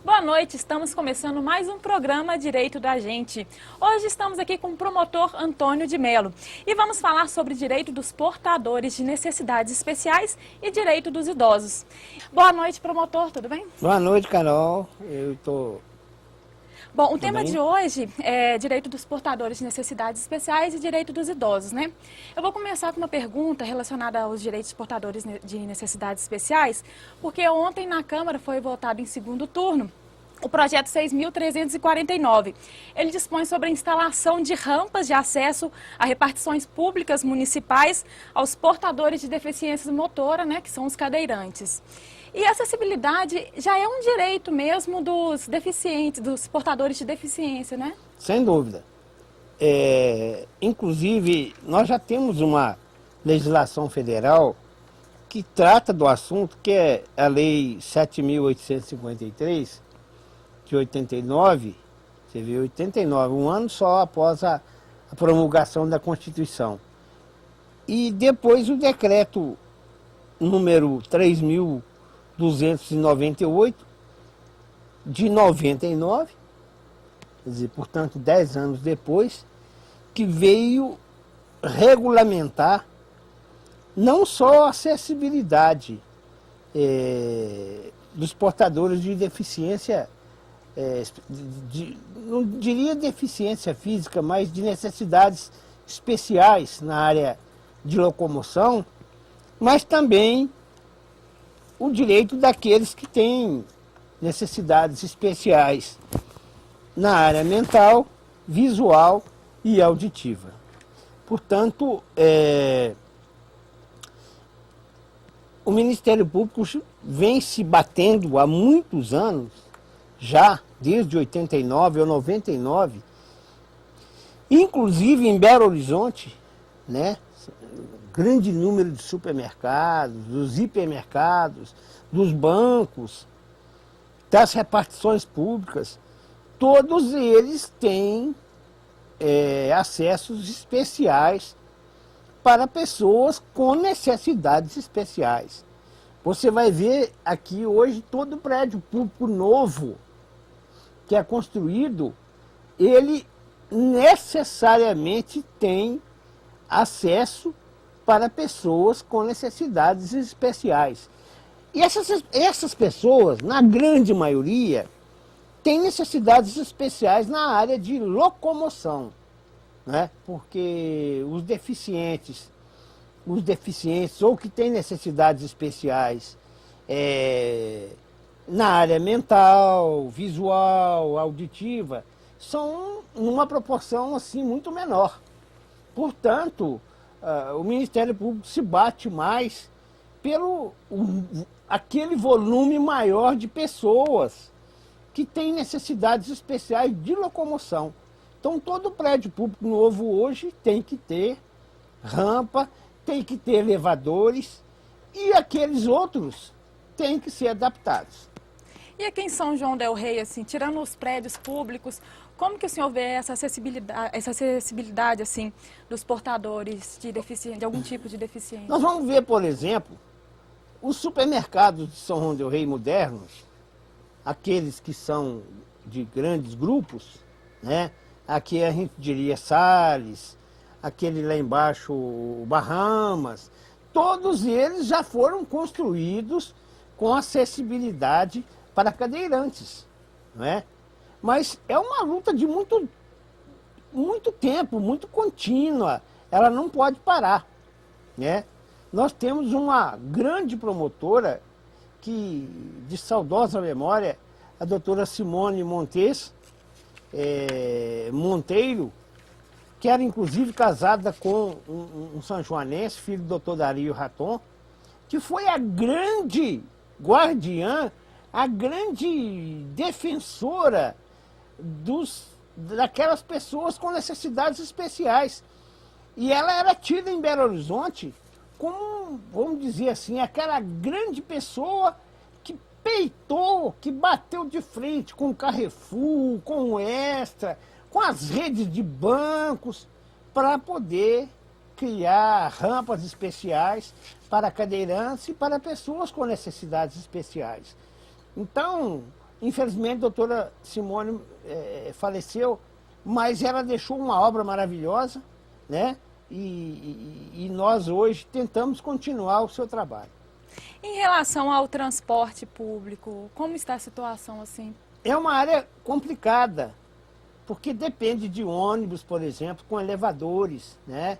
Boa noite, estamos começando mais um programa Direito da Gente. Hoje estamos aqui com o promotor Antônio de Melo e vamos falar sobre direito dos portadores de necessidades especiais e direito dos idosos. Boa noite, promotor, tudo bem? Boa noite, Carol. Eu estou... Bom, o tema de hoje é direito dos portadores de necessidades especiais e direito dos idosos, né? Eu vou começar com uma pergunta relacionada aos direitos dos portadores de necessidades especiais, porque ontem na Câmara foi votado em segundo turno o projeto 6.349. Ele dispõe sobre a instalação de rampas de acesso a repartições públicas municipais aos portadores de deficiências motora, né, que são os cadeirantes. E a acessibilidade já é um direito mesmo dos deficientes, dos portadores de deficiência, né? Sem dúvida. Inclusive, nós já temos uma legislação federal que trata do assunto, que é a Lei 7.853, de 89, você viu, 89, um ano só após a promulgação da Constituição. E depois o decreto número 3.298, de 99, quer dizer, portanto, 10 anos depois, que veio regulamentar não só a acessibilidade dos portadores de deficiência, não diria deficiência física, mas de necessidades especiais na área de locomoção, mas também o direito daqueles que têm necessidades especiais na área mental, visual e auditiva. Portanto, o Ministério Público vem se batendo há muitos anos, já desde 89 ou 99, inclusive em Belo Horizonte, né? Grande número de supermercados, dos hipermercados, dos bancos, das repartições públicas, todos eles têm acessos especiais para pessoas com necessidades especiais. Você vai ver aqui hoje todo prédio público novo que é construído, ele necessariamente tem acesso para pessoas com necessidades especiais. E essas pessoas, na grande maioria, têm necessidades especiais na área de locomoção, né? Porque os deficientes ou que têm necessidades especiais na área mental, visual, auditiva, são numa proporção assim muito menor. Portanto, o Ministério Público se bate mais pelo aquele volume maior de pessoas que têm necessidades especiais de locomoção. Então, todo prédio público novo hoje tem que ter rampa, tem que ter elevadores, e aqueles outros têm que ser adaptados. E aqui em São João del Rei, assim, tirando os prédios públicos, como que o senhor vê essa acessibilidade assim, dos portadores de deficiência, de algum tipo de deficiência? Nós vamos ver, por exemplo, os supermercados de São João del Rei modernos, aqueles que são de grandes grupos, né? Aqui a gente diria Salles, aquele lá embaixo, o Bahamas, todos eles já foram construídos com acessibilidade para cadeirantes, não é? Mas é uma luta de muito tempo, muito contínua, ela não pode parar, né? Nós temos uma grande promotora, de saudosa memória, a doutora Simone Monteiro, que era inclusive casada com um sanjoanense, filho do doutor Dario Raton, que foi a grande guardiã, a grande defensora daquelas pessoas com necessidades especiais. E ela era tida em Belo Horizonte como, vamos dizer assim, aquela grande pessoa que peitou, que bateu de frente com o Carrefour, com o Extra, com as redes de bancos, para poder criar rampas especiais para cadeirantes e para pessoas com necessidades especiais. Então, Infelizmente, a doutora Simone faleceu, mas ela deixou uma obra maravilhosa, né? E nós hoje tentamos continuar o seu trabalho. Em relação ao transporte público, como está a situação assim? É uma área complicada, porque depende de ônibus, por exemplo, com elevadores, né?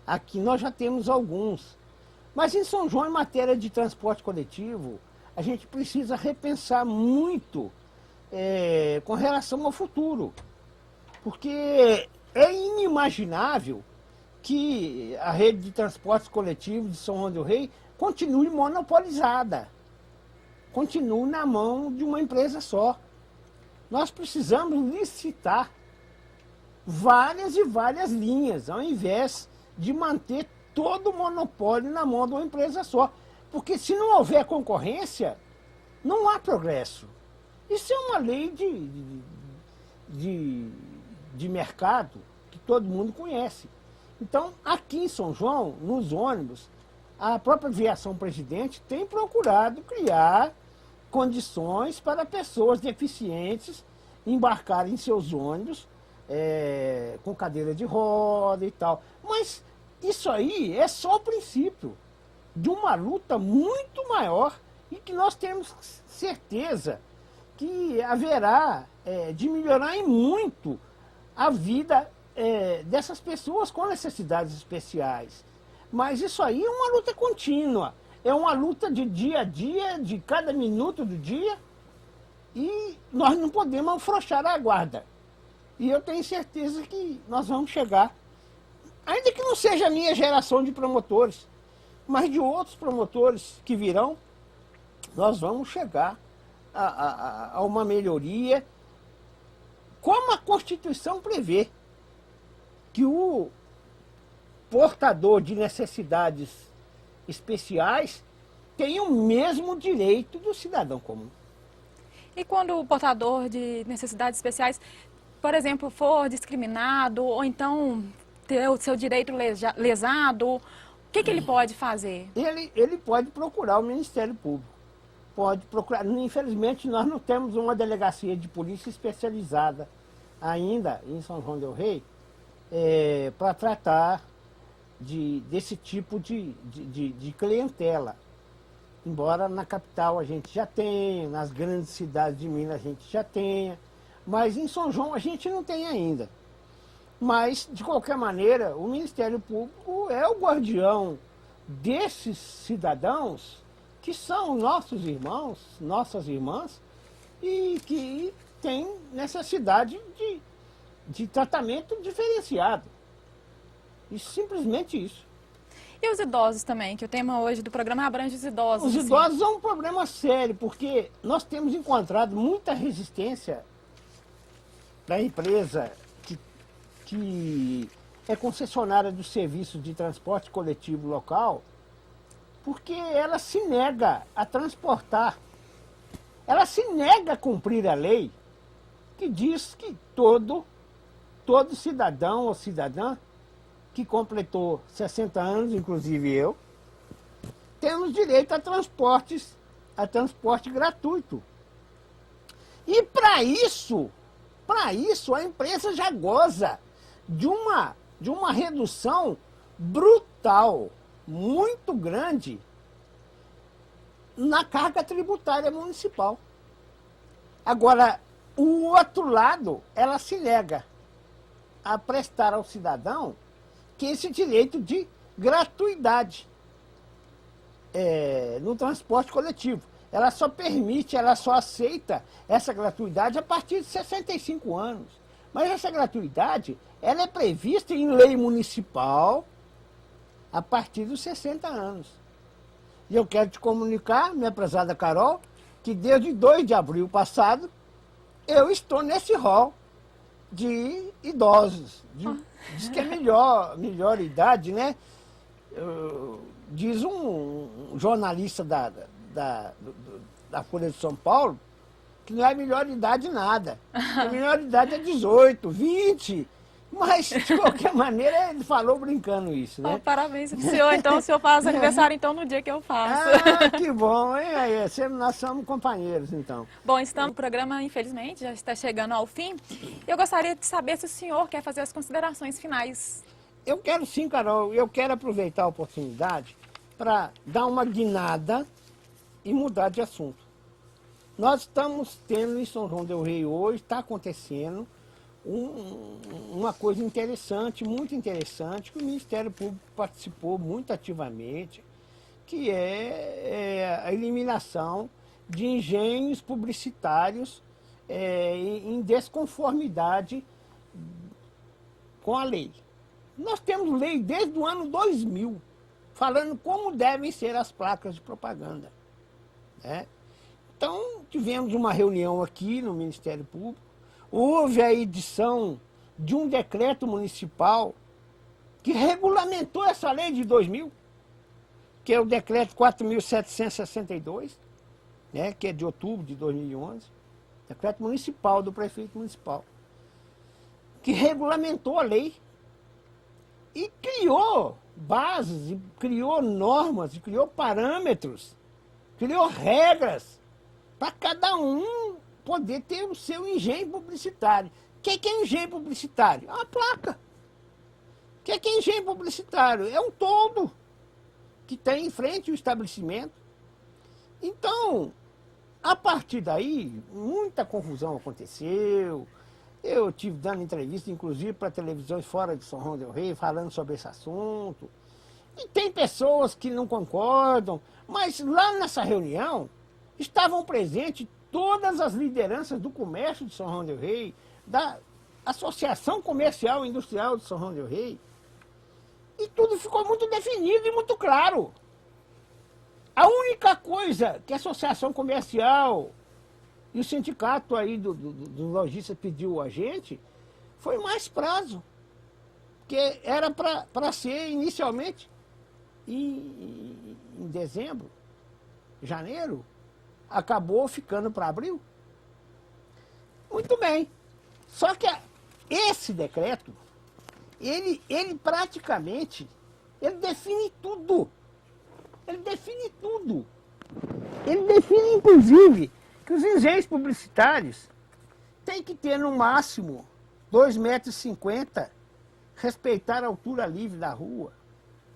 Aqui nós já temos alguns. Mas em São João, em matéria de transporte coletivo, a gente precisa repensar muito com relação ao futuro. Porque é inimaginável que a rede de transportes coletivos de São João del Rei continue monopolizada. Continue na mão de uma empresa só. Nós precisamos licitar várias e várias linhas, ao invés de manter todo o monopólio na mão de uma empresa só. Porque se não houver concorrência, não há progresso. Isso é uma lei de mercado que todo mundo conhece. Então, aqui em São João, nos ônibus, a própria Aviação Presidente tem procurado criar condições para pessoas deficientes embarcarem em seus ônibus com cadeira de roda e tal. Mas isso aí é só o princípio de uma luta muito maior e que nós temos certeza que haverá de melhorar em muito a vida dessas pessoas com necessidades especiais. Mas isso aí é uma luta contínua, é uma luta de dia a dia, de cada minuto do dia, e nós não podemos afrouxar a guarda. E eu tenho certeza que nós vamos chegar, ainda que não seja a minha geração de promotores, mas de outros promotores que virão, nós vamos chegar a uma melhoria, como a Constituição prevê, que o portador de necessidades especiais tem o mesmo direito do cidadão comum. E quando o portador de necessidades especiais, por exemplo, for discriminado ou então ter o seu direito lesado, o que ele pode fazer? Ele pode procurar o Ministério Público. Pode procurar. Infelizmente, nós não temos uma delegacia de polícia especializada ainda em São João del Rei para tratar desse tipo de clientela. Embora na capital a gente já tenha, nas grandes cidades de Minas a gente já tenha, mas em São João a gente não tem ainda. Mas, de qualquer maneira, o Ministério Público é o guardião desses cidadãos que são nossos irmãos, nossas irmãs, e que têm necessidade de tratamento diferenciado. E simplesmente isso. E os idosos também, que o tema hoje do programa abrange os idosos. Os idosos é um problema sério, porque nós temos encontrado muita resistência da empresa que é concessionária do serviço de transporte coletivo local, porque ela se nega a transportar, ela se nega a cumprir a lei que diz que todo cidadão ou cidadã que completou 60 anos, inclusive eu, temos direito a transporte gratuito. E para isso a empresa já goza de uma redução brutal, muito grande, na carga tributária municipal. Agora, o outro lado, ela se nega a prestar ao cidadão que esse direito de gratuidade no transporte coletivo. Ela só permite, ela só aceita essa gratuidade a partir de 65 anos. Mas essa gratuidade, ela é prevista em lei municipal a partir dos 60 anos. E eu quero te comunicar, minha prezada Carol, que desde 2 de abril passado, eu estou nesse rol de idosos. Diz que é melhor idade, né? Diz um jornalista da Folha de São Paulo que não é melhor idade nada. A melhor idade é 18, 20. Mas, de qualquer maneira, ele falou brincando isso, né? Oh, parabéns pro senhor. Então, o senhor faz aniversário então no dia que eu faço. Ah, que bom, hein? Aí, nós somos companheiros, então. Bom, então, o programa, infelizmente, já está chegando ao fim. Eu gostaria de saber se o senhor quer fazer as considerações finais. Eu quero sim, Carol. Eu quero aproveitar a oportunidade para dar uma guinada e mudar de assunto. Nós estamos tendo em São João del Rei hoje, está acontecendo uma coisa interessante, muito interessante, que o Ministério Público participou muito ativamente, que é a eliminação de engenhos publicitários em desconformidade com a lei. Nós temos lei desde o ano 2000, falando como devem ser as placas de propaganda, né? Então, tivemos uma reunião aqui no Ministério Público, houve a edição de um decreto municipal que regulamentou essa lei de 2000, que é o decreto 4.762, né, que é de outubro de 2011, decreto municipal do prefeito municipal, que regulamentou a lei e criou bases, e criou normas, e criou parâmetros, criou regras para cada um poder ter o seu engenho publicitário. O que é engenho publicitário? É uma placa. O que é engenho publicitário? É um toldo que tem em frente ao estabelecimento. Então, a partir daí, muita confusão aconteceu. Eu tive dando entrevista, inclusive, para televisões fora de São João del Rei, falando sobre esse assunto. E tem pessoas que não concordam, mas lá nessa reunião estavam presentes todas as lideranças do comércio de São João del Rei, da Associação Comercial e Industrial de São João del Rei, e tudo ficou muito definido e muito claro. A única coisa que a Associação Comercial e o sindicato aí do lojista pediu a gente foi mais prazo, que era para ser inicialmente em dezembro, janeiro, acabou ficando para abril. Muito bem. Só que esse decreto, ele praticamente, ele define tudo. Ele define tudo. Ele define, inclusive, que os engenhos publicitários têm que ter, no máximo, 2,50 m, respeitar a altura livre da rua,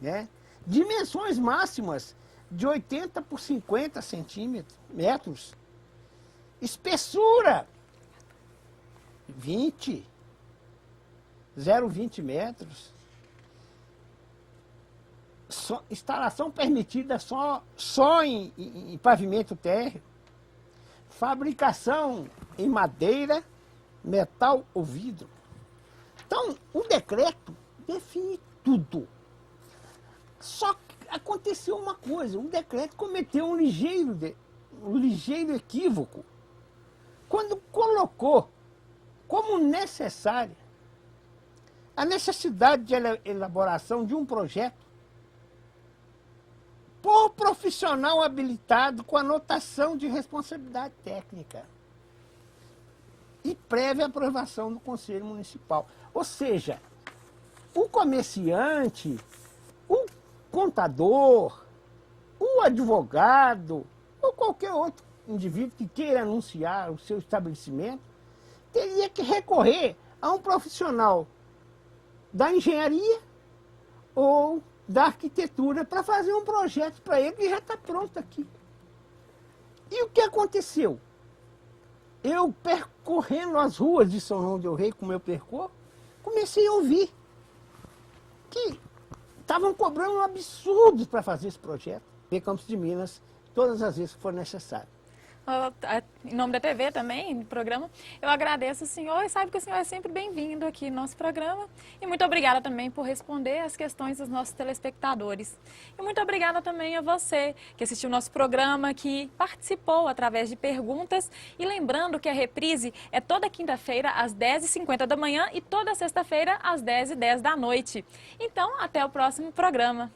né? Dimensões máximas de 80 por 50 centímetros, espessura 0,20 metros, instalação permitida só em pavimento térreo, fabricação em madeira, metal ou vidro. Então, o decreto define tudo. Só que aconteceu uma coisa, o decreto cometeu um ligeiro equívoco quando colocou como necessária a necessidade de elaboração de um projeto por profissional habilitado com anotação de responsabilidade técnica e prévia aprovação do Conselho Municipal. Ou seja, o comerciante, o contador, o advogado ou qualquer outro indivíduo que queira anunciar o seu estabelecimento teria que recorrer a um profissional da engenharia ou da arquitetura para fazer um projeto para ele que já está pronto aqui. E o que aconteceu? Eu, percorrendo as ruas de São João del Rei, como eu percorro, comecei a ouvir que estavam cobrando absurdos para fazer esse projeto. Ver Campos de Minas todas as vezes que for necessário. Em nome da TV também, do programa, eu agradeço o senhor e sabe que o senhor é sempre bem-vindo aqui no nosso programa. E muito obrigada também por responder as questões dos nossos telespectadores. E muito obrigada também a você que assistiu o nosso programa, que participou através de perguntas. E lembrando que a reprise é toda quinta-feira às 10h50 da manhã e toda sexta-feira às 10h10 da noite. Então, até o próximo programa.